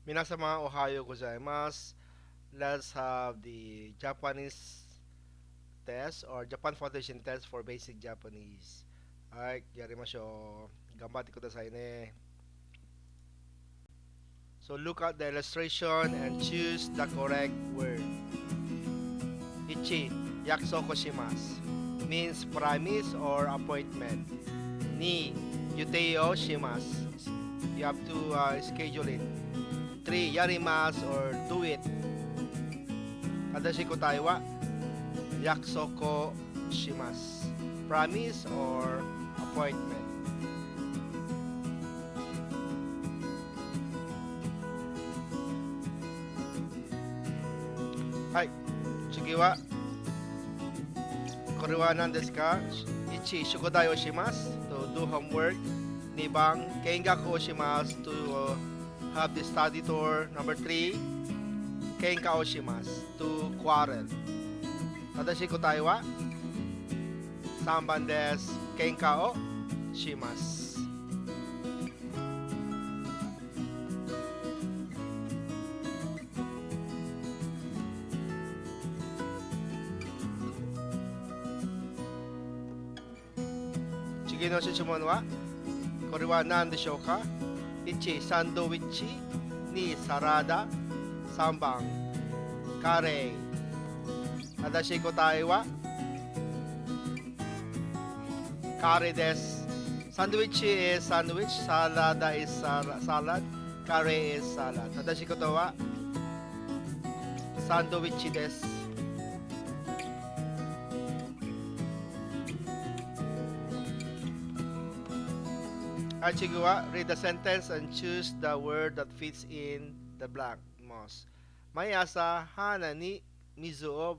Minasama Ohio gozaimasu. Let's have the Japanese test or Japan Foundation test for basic Japanese. Alright, yarimashou. Ganbatte kudasai ne. So look at the illustration and choose the correct word. Ichi, yakusoko shimasu means promise or appointment. Ni, yutei shimasu. You have to schedule it. 3, yarimasu or do it. Tadashi kotai wa yakusoko shimasu. Promise or appointment. Hai, tsugi wa これは何ですか ?1、宿題をします。To do homework. 2番、見学をします。To have the study tour. Number 3、喧嘩をします。To quarrel. 正しい答えは3番です。喧嘩をします。次の質問はこれは何でしょうか ?1、サンドイッチ。2、サラダ。3番、カレー。正しい答えはカレーです。サンドイッチ is sandwich, サラダ is salad, カレー is salad。正しいことはサンドイッチです。はい、次は read the sentence and choose the word that fits in the blank most。毎朝鼻に水を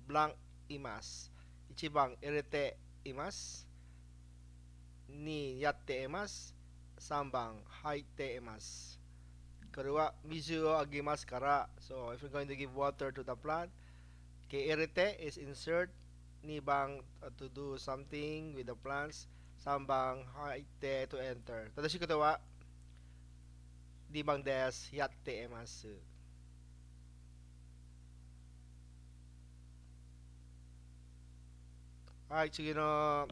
ブランいます。1番入れています。2やっています。3番入っています。これは水をあげますから、so if you're going to give water to the plant, okay, irite is insert. 2番to do something with the plants. 3番入って to enter。正しいことは2番です。やっています。はい、次の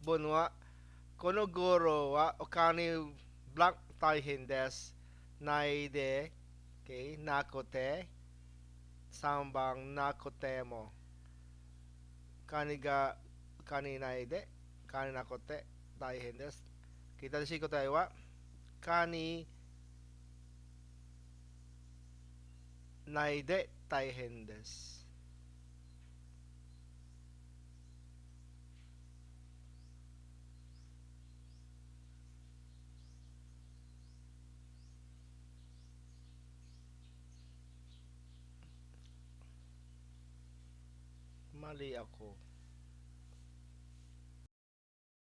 文はこの頃はお金ブランク大変です。ないで、okay、なくて。3番なくても。金ないで、金なくて大変です。正しい答えは金ないで大変です。Mali ako.